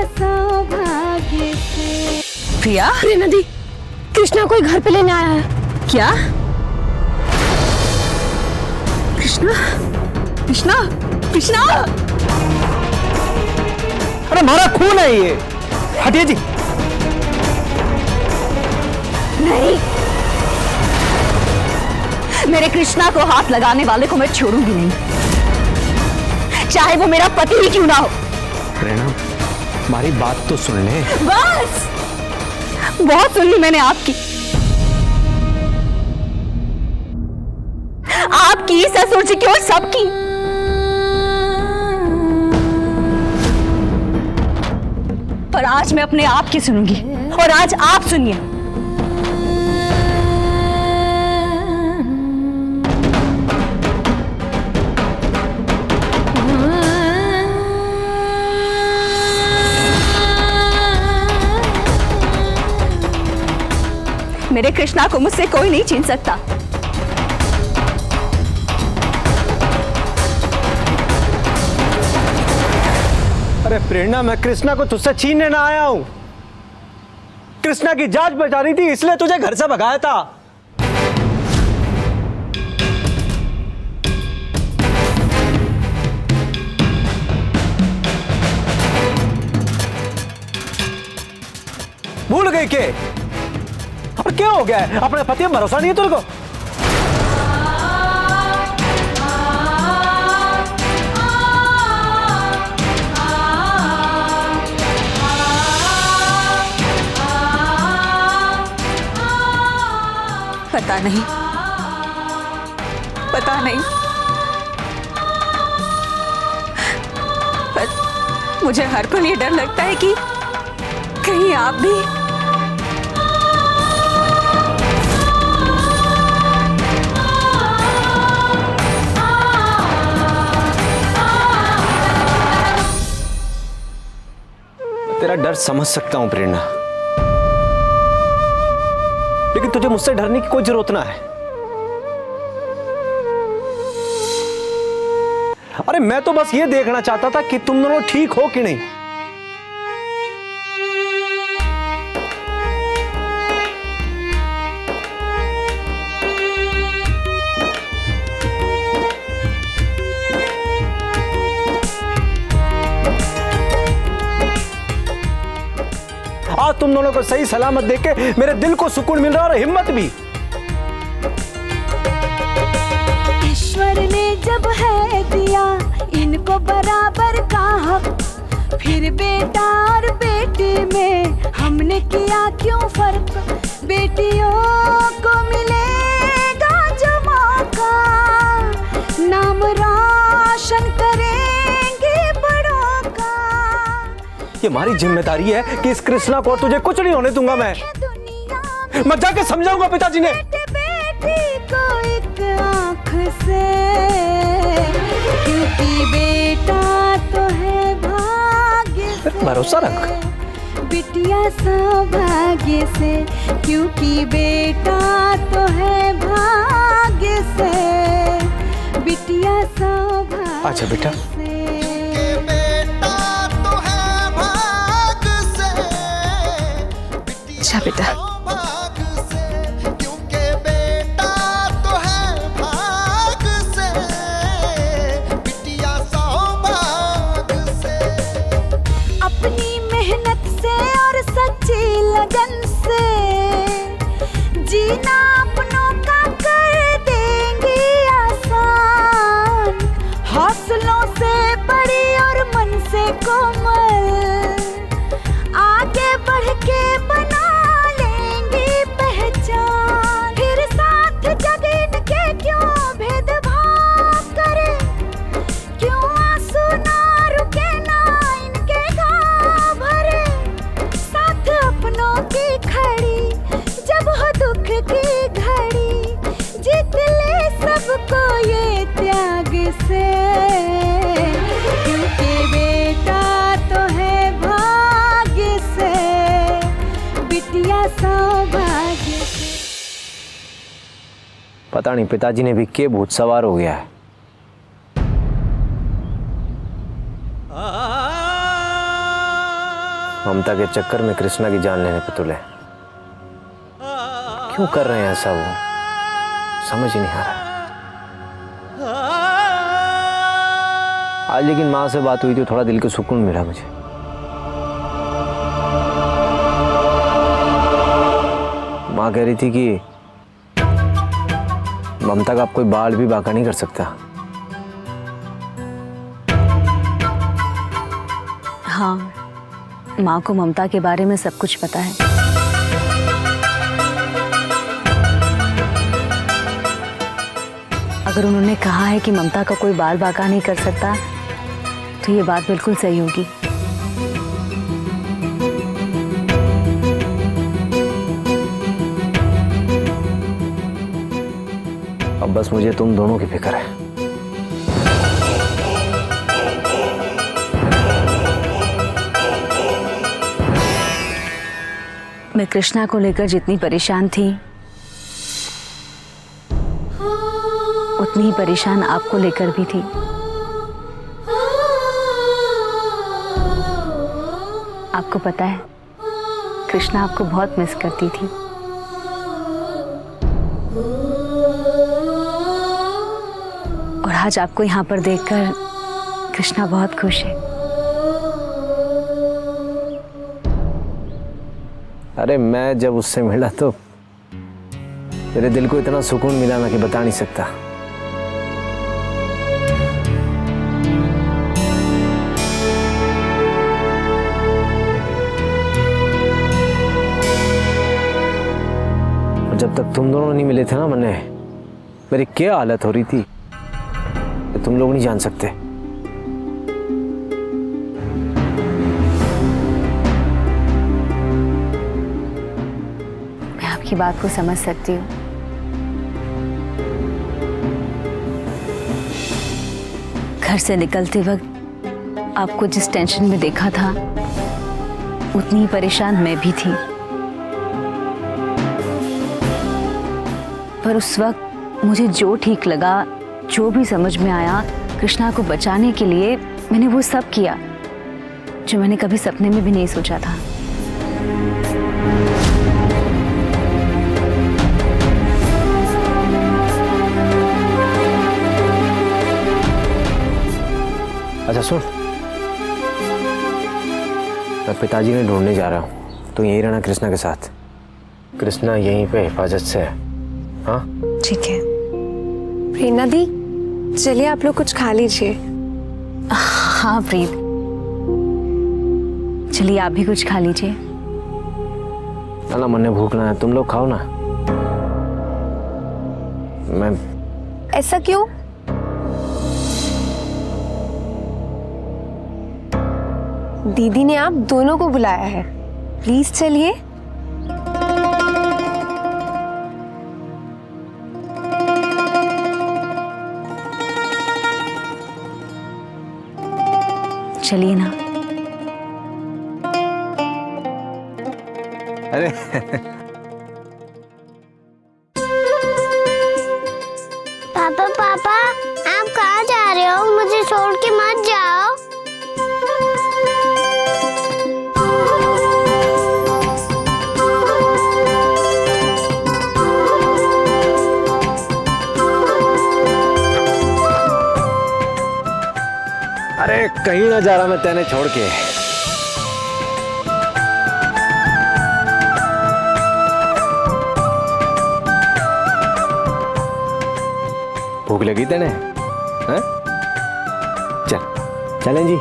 सौभाग्य से। प्रिया, प्रिया दी, कृष्णा कोई घर पे लेने आया है। क्या? कृष्णा, कृष्णा, कृष्णा! अरे हमारा खून है ये, हटिए जी। नहीं, मेरे कृष्णा को हाथ लगाने वाले को मैं छोड़ूंगी नहीं, चाहे वो मेरा पति ही क्यों ना हो। प्रेरणा, हमारी बात तो सुन ले। बस, बहुत सुन ली मैंने आपकी, आपकी, ससुर जी की और सबकी। पर आज मैं अपने आप की सुनूंगी, और आज आप सुनिए। मेरे कृष्णा को मुझसे कोई नहीं छीन सकता। अरे प्रेरणा, मैं कृष्णा को तुझसे छीनने ना आया हूं। कृष्णा की जांच बचा रही थी, इसलिए तुझे घर से भगाया था। भूल गई के? अब क्या हो गया है? अपने पति पर भरोसा नहीं है तेरे को? पता नहीं, पता नहीं, पर मुझे हर पल ये डर लगता है कि कहीं आप भी। तेरा डर समझ सकता हूं प्रेरणा, लेकिन तुझे मुझसे डरने की कोई जरूरत ना है। अरे मैं तो बस ये देखना चाहता था कि तुम दोनों ठीक हो कि नहीं। आज तुम दोनों को सही सलामत देख के मेरे दिल को सुकून मिल रहा है और हिम्मत भी। ईश्वर ने जब है दिया इनको बराबर का हक, फिर बेटा और बेटी में हमने किया क्यों फर्क। बेटियों को मिलेगा जो मौका, नाम रोशन करेंगे बड़ों का। ये हमारी जिम्मेदारी है कि इस कृष्णा को तुझे कुछ नहीं होने दूंगा। मैं जाके समझाऊंगा पिताजी ने। बेटी को एक आंख से, क्योंकि बेटा तो है भाग्य से। भरोसा रख। बिटिया सौभाग्य से, क्योंकि बेटा तो है भाग्य से। बिटिया सौभाग्य। अच्छा बेटा। अच्छा बेटा। अपनी मेहनत से और सच्ची लगन से जीना अपनों का कर देंगी आसान। हौसलों से बड़ी और मन से कोमल आगे बढ़ के बना लेंगी पहचान। फिर साथ जग इनके क्यों भेदभाव करे, क्यों आंसू ना रुके ना इनके घाव भरे। साथ अपनों की खड़ी जब हो दुख की घड़ी, जीत ले सबको ये त्याग से। क्योंकि बेटा तो है भाग्य से, बिटिया सौभाग्य से। पता नहीं पिताजी ने भी के भूत सवार हो गया है। ममता के चक्कर में कृष्णा की जान लेने पे तुले। क्यों कर रहे हैं ऐसा? वो समझ ही नहीं आ रहा। आज लेकिन माँ से बात हुई तो थोड़ा दिल को सुकून मिला मुझे। माँ कह रही थी कि ममता का आप कोई बाल भी बांका नहीं कर सकता। हाँ, माँ को ममता के बारे में सब कुछ पता है। अगर उन्होंने कहा है कि ममता का कोई बाल बांका नहीं कर सकता तो ये बात बिल्कुल सही होगी। अब बस मुझे तुम दोनों की फिक्र है। मैं कृष्णा को लेकर जितनी परेशान थी उतनी ही परेशान आपको लेकर भी थी। आपको पता है, कृष्णा आपको बहुत मिस करती थी। और आज आपको यहाँ पर देखकर कृष्णा बहुत खुश है। अरे मैं जब उससे मिला तो मेरे दिल को इतना सुकून मिला ना कि बता नहीं सकता। और जब तक तुम दोनों नहीं मिले थे ना मन्ने, मेरी क्या हालत हो रही थी तुम लोग नहीं जान सकते। मैं आपकी बात को समझ सकती हूँ। घर से निकलते वक्त आपको जिस टेंशन में देखा था उतनी ही परेशान मैं भी थी। पर उस वक्त मुझे जो ठीक लगा, जो भी समझ में आया, कृष्णा को बचाने के लिए मैंने वो सब किया जो मैंने कभी सपने में भी नहीं सोचा था। अच्छा सुन, मैं पिताजी ने ढूंढने जा रहा हूँ, तो यहीं रहना कृष्णा के साथ। कृष्णा यहीं पे हिफाजत से है। हाँ ठीक है। प्रेरणा दी, चलिए आप लोग कुछ खा लीजिए। हाँ प्रीत, चलिए आप भी कुछ खा लीजिए। ना मन भूख ना है, तुम लोग खाओ ना। मैं ऐसा क्यों? दीदी ने आप दोनों को बुलाया है, प्लीज चलिए। चलिए ना। अरे पापा पापा, आप कहाँ जा रहे हो? मुझे छोड़ के मत जाओ। अरे कहीं ना जा रहा मैं तेने छोड़ के। भूख लगी तेने? हाँ? चलें जी।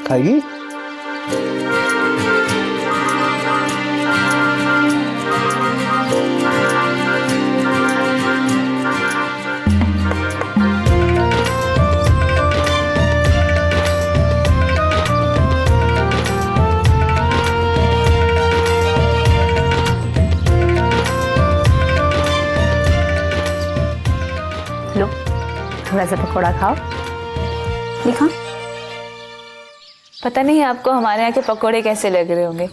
खाएगी? थोड़ा सा पकौड़ा खाओ। दिखाओ। पता नहीं आपको हमारे यहाँ के पकोड़े कैसे लग रहे होंगे।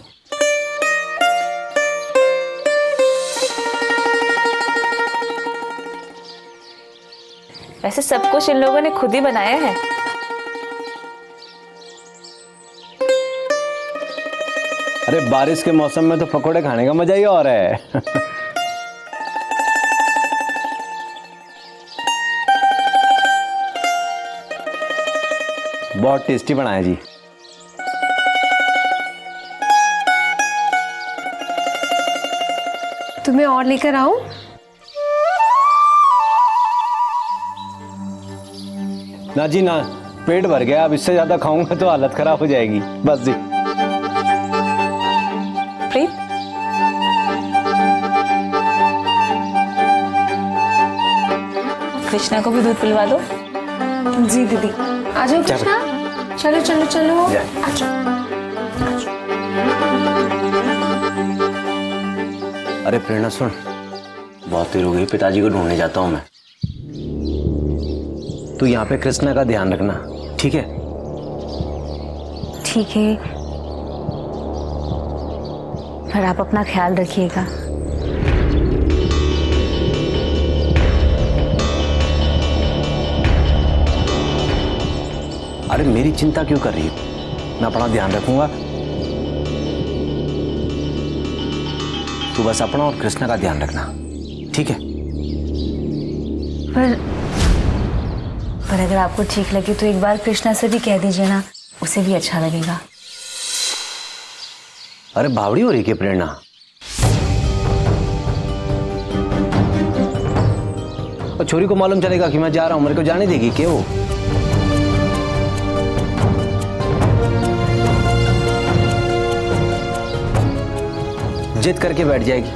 वैसे सब कुछ इन लोगों ने खुद ही बनाया है। अरे बारिश के मौसम में तो पकोड़े खाने का मजा ही और है। बहुत टेस्टी बनाया जी। तुम्हें और लेकर आऊं? ना जी ना, पेट भर गया, अब इससे ज्यादा खाऊंगा तो हालत खराब हो जाएगी। बस जी। प्रीत, कृष्णा को भी दूध पिलवा दो। जी दीदी। आ जाओ कृष्णा। चलो चलो चलो। आ जाओ। अरे प्रेरणा सुन, बहुत देर हो गई, पिताजी को ढूंढने जाता हूं मैं। तू यहाँ पे कृष्णा का ध्यान रखना, ठीक है? ठीक है, पर आप अपना ख्याल रखिएगा। अरे मेरी चिंता क्यों कर रही है? मैं अपना ध्यान रखूंगा। तू बस अपना और कृष्णा का ध्यान रखना, ठीक है? पर अगर आपको ठीक लगे तो एक बार कृष्णा से भी कह दीजिए ना, उसे भी अच्छा लगेगा। अरे बावड़ी हो रही है प्रेरणा? और छोरी को मालूम चलेगा कि मैं जा रहा हूं, मेरे को जाने देगी क्या वो? जिद करके बैठ जाएगी।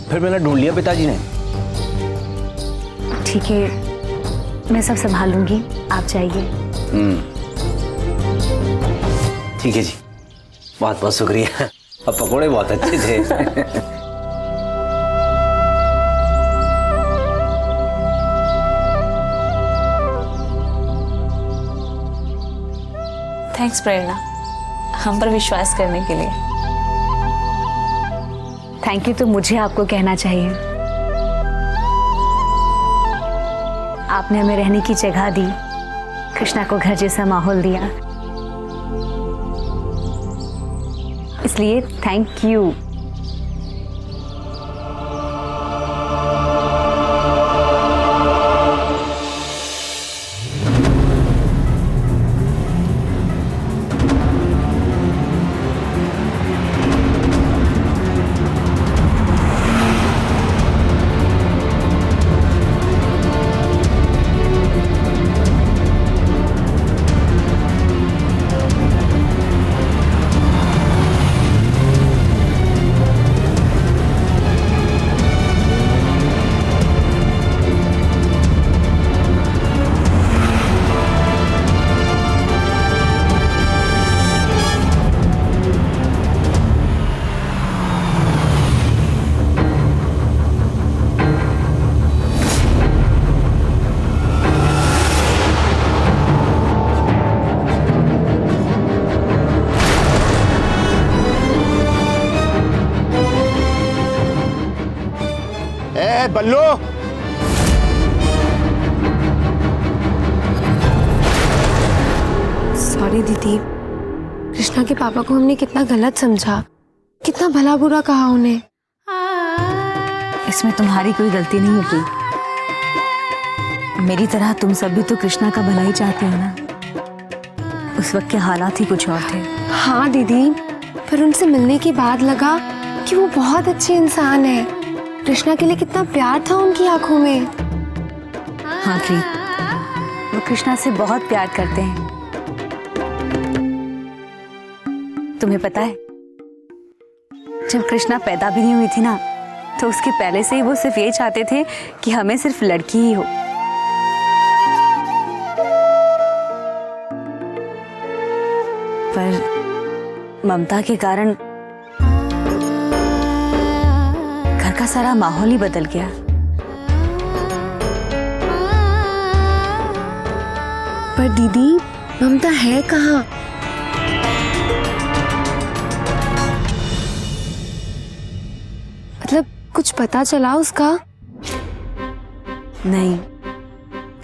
फिर मैंने ढूंढ लिया पिताजी ने। ठीक है, मैं सब संभालूंगी, आप जाइए। ठीक है जी, बहुत बहुत शुक्रिया। अब पकोड़े बहुत अच्छे थे। थैंक्स प्रेरणा, हम पर विश्वास करने के लिए। थैंक यू तो मुझे आपको कहना चाहिए। आपने हमें रहने की जगह दी, कृष्णा को घर जैसा माहौल दिया, इसलिए थैंक यू। बल्लो, सॉरी दीदी, कृष्णा के पापा को हमने कितना गलत समझा, कितना भला बुरा कहा उन्हें। इसमें तुम्हारी कोई गलती नहीं होगी। मेरी तरह तुम सब भी तो कृष्णा का भला ही चाहते हो ना। उस वक्त के हालात ही कुछ और थे। हाँ दीदी, पर उनसे मिलने के बाद लगा कि वो बहुत अच्छे इंसान है। कृष्णा के लिए कितना प्यार था उनकी आंखों में। हाँ प्रीत, वो कृष्णा से बहुत प्यार करते हैं। तुम्हें पता है, जब कृष्णा पैदा भी नहीं हुई थी ना, तो उसके पहले से ही वो सिर्फ ये चाहते थे कि हमें सिर्फ लड़की ही हो। पर ममता के कारण घर का सारा माहौल ही बदल गया। पर दीदी ममता है कहाँ? मतलब कुछ पता चला उसका? नहीं,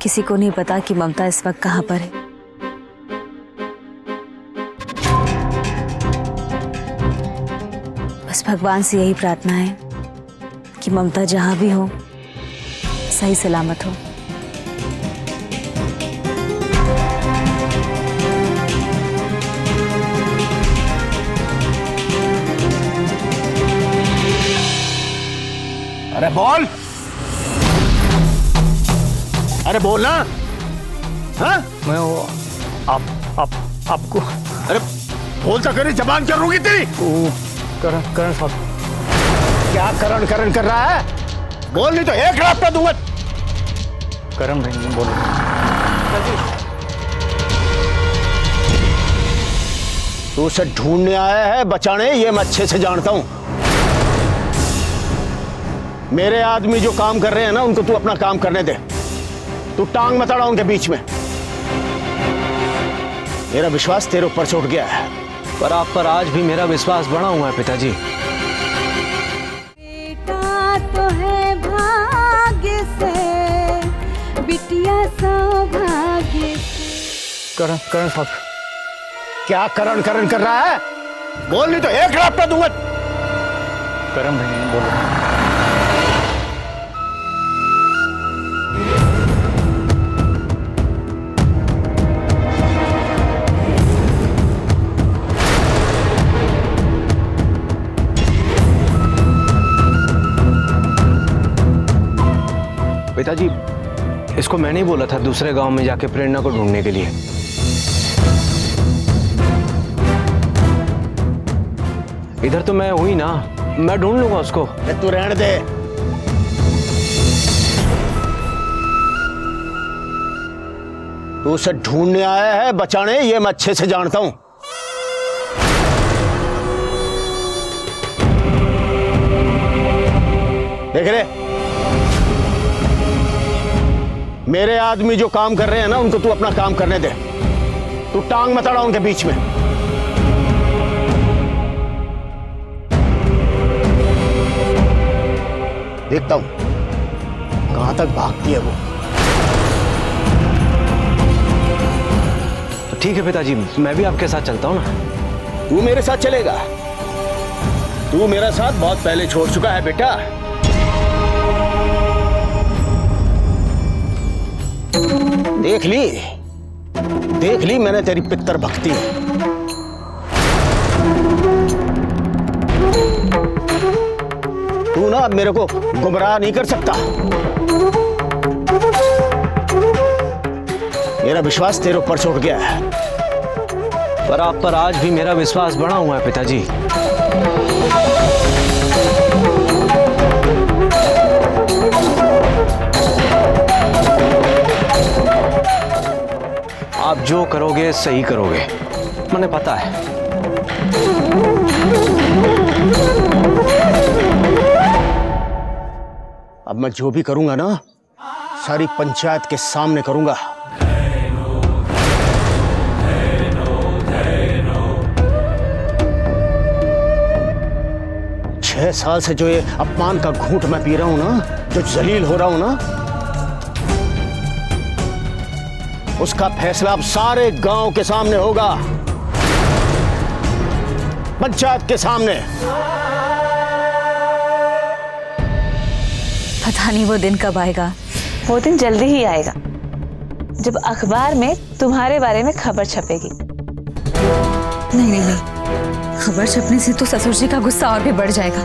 किसी को नहीं पता कि ममता इस वक्त कहाँ पर है। बस भगवान से यही प्रार्थना है कि ममता जहां भी हो सही सलामत हो। अरे बोल, अरे बोल ना। हाँ? मैं वो आपको अरे बोलता करे, जबान क्या रोगी तेरी? करण साहब। क्या करण करण कर रहा है? बोल, नहीं तो एक रास्ता दूंगा। करण भाई ने बोलो। तू उसे ढूंढने आया है, बचाने, ये मैं अच्छे से जानता हूं। मेरे आदमी जो काम कर रहे हैं ना, उनको तू अपना काम करने दे। तू टांग मत अड़ा उनके बीच में। मेरा विश्वास तेरे ऊपर से उठ गया है। पर आप पर आज भी मेरा विश्वास बना हुआ है पिताजी। बेटा तो है भाग्य से, बिटिया सौभाग्य से। करण साहब। क्या करण करण कर रहा है? बोल, नहीं तो एक रास्ता दूंगा। करण भाई ने बोलो। पिताजी, इसको मैंने ही बोला था दूसरे गांव में जाके प्रेरणा को ढूंढने के लिए। इधर तो मैं हुई ना, मैं ढूंढ लूंगा उसको। तू रहने दे। तू उसे ढूंढने आया है, बचाने, ये मैं अच्छे से जानता हूं। देख रहे, मेरे आदमी जो काम कर रहे हैं ना, उनको तू अपना काम करने दे। तू टांग मत अड़ा उनके बीच में। देखता हूं कहां तक भागती है वो। तो ठीक है पिताजी, मैं भी आपके साथ चलता हूं ना। तू मेरे साथ चलेगा? तू मेरा साथ बहुत पहले छोड़ चुका है बेटा। देख ली मैंने तेरी पितर भक्ति। तू ना अब मेरे को गुमराह नहीं कर सकता। मेरा विश्वास तेरे ऊपर से उठ गया है। पर आप पर आज भी मेरा विश्वास बना हुआ है पिताजी। आप जो करोगे सही करोगे, मुझे पता है। अब मैं जो भी करूंगा ना, सारी पंचायत के सामने करूंगा। छह साल से जो ये अपमान का घूंट मैं पी रहा हूं ना, जो जलील हो रहा हूं ना, उसका फैसला अब सारे गांव के सामने होगा, पंचायत के सामने। पता नहीं वो दिन कब आएगा। वो दिन जल्दी ही आएगा जब अखबार में तुम्हारे बारे में खबर छपेगी। नहीं, खबर छपने से तो ससुर जी का गुस्सा और भी बढ़ जाएगा।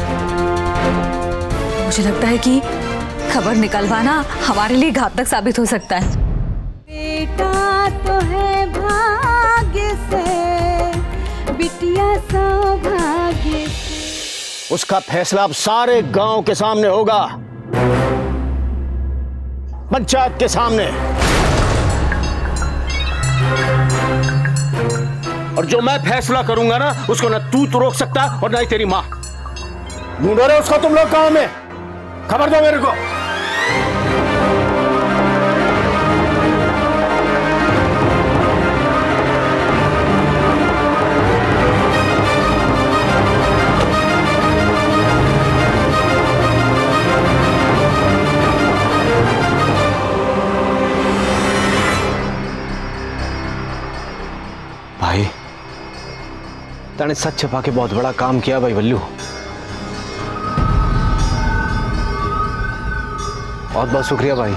मुझे लगता है कि खबर निकलवाना हमारे लिए घातक साबित हो सकता है। बेटा तो है भाग्य से, बिटिया सौभाग्य से। उसका फैसला अब सारे गांव के सामने होगा, पंचायत के सामने। और जो मैं फैसला करूंगा ना, उसको ना तू रोक सकता और ना ही तेरी मां। ढूंढो रहे उसको तुम लोग गांव में, खबर दो मेरे को। ने सच छिपा के बहुत बड़ा काम किया भाई बल्लू। बहुत बहुत शुक्रिया भाई।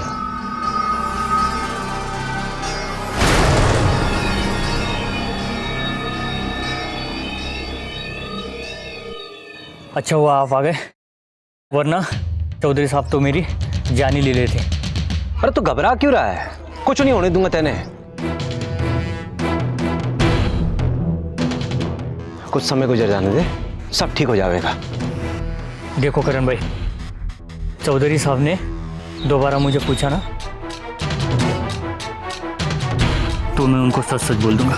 अच्छा हुआ आप आ गए, वरना चौधरी साहब तो मेरी जान ही ले लेते। अरे तू घबरा क्यों रहा है? कुछ नहीं होने दूंगा तेने। कुछ समय गुजर जाने दे, सब ठीक हो जाएगा। देखो करण भाई, चौधरी साहब ने दोबारा मुझे पूछा ना तो मैं उनको सच सच बोल दूंगा।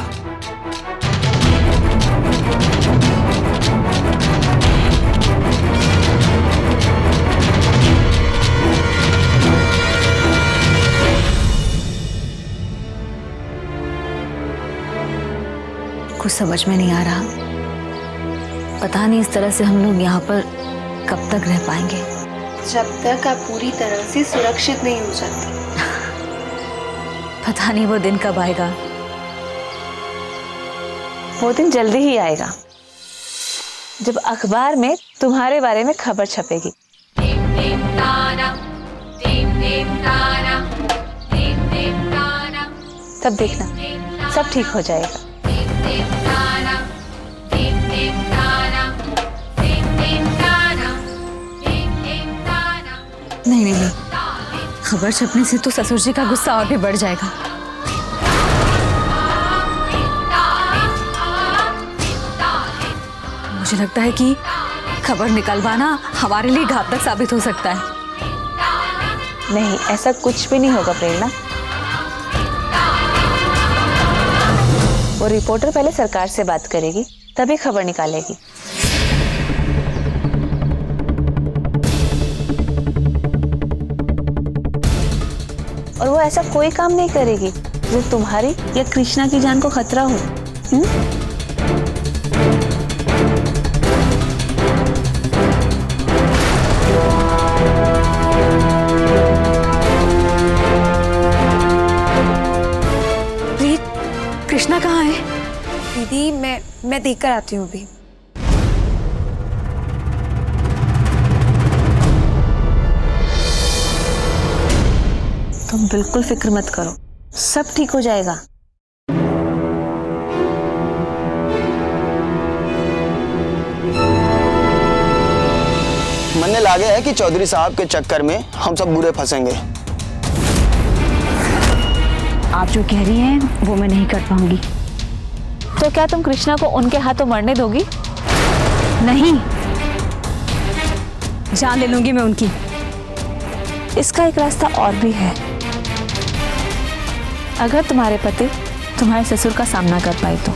कुछ समझ में नहीं आ रहा, पता नहीं इस तरह से हम लोग यहाँ पर कब तक रह पाएंगे। जब तक आप पूरी तरह से सुरक्षित नहीं हो जाते। पता नहीं वो दिन कब आएगा। वो दिन जल्दी ही आएगा जब अखबार में तुम्हारे बारे में खबर छपेगी। तब देखना सब ठीक हो जाएगा। नहीं नहीं नहीं, खबर छपने से तो ससुर जी का गुस्सा और भी बढ़ जाएगा। मुझे लगता है कि खबर निकलवाना हमारे लिए घातक साबित हो सकता है। नहीं, ऐसा कुछ भी नहीं होगा प्रेरणा। वो रिपोर्टर पहले सरकार से बात करेगी, तभी खबर निकालेगी। और वो ऐसा कोई काम नहीं करेगी जो तुम्हारी या कृष्णा की जान को खतरा हो। प्रीत, कृष्णा कहाँ है? दीदी मैं देख कर आती हूँ अभी। तुम बिल्कुल फिक्र मत करो, सब ठीक हो जाएगा। मन लागे है कि चौधरी साहब के चक्कर में हम सब बुरे फंसेंगे। आप जो कह रही हैं वो मैं नहीं कर पाऊंगी। तो क्या तुम कृष्णा को उनके हाथों मरने दोगी? नहीं, जान ले लूंगी मैं उनकी। इसका एक रास्ता और भी है। अगर तुम्हारे पति तुम्हारे ससुर का सामना कर पाए तो।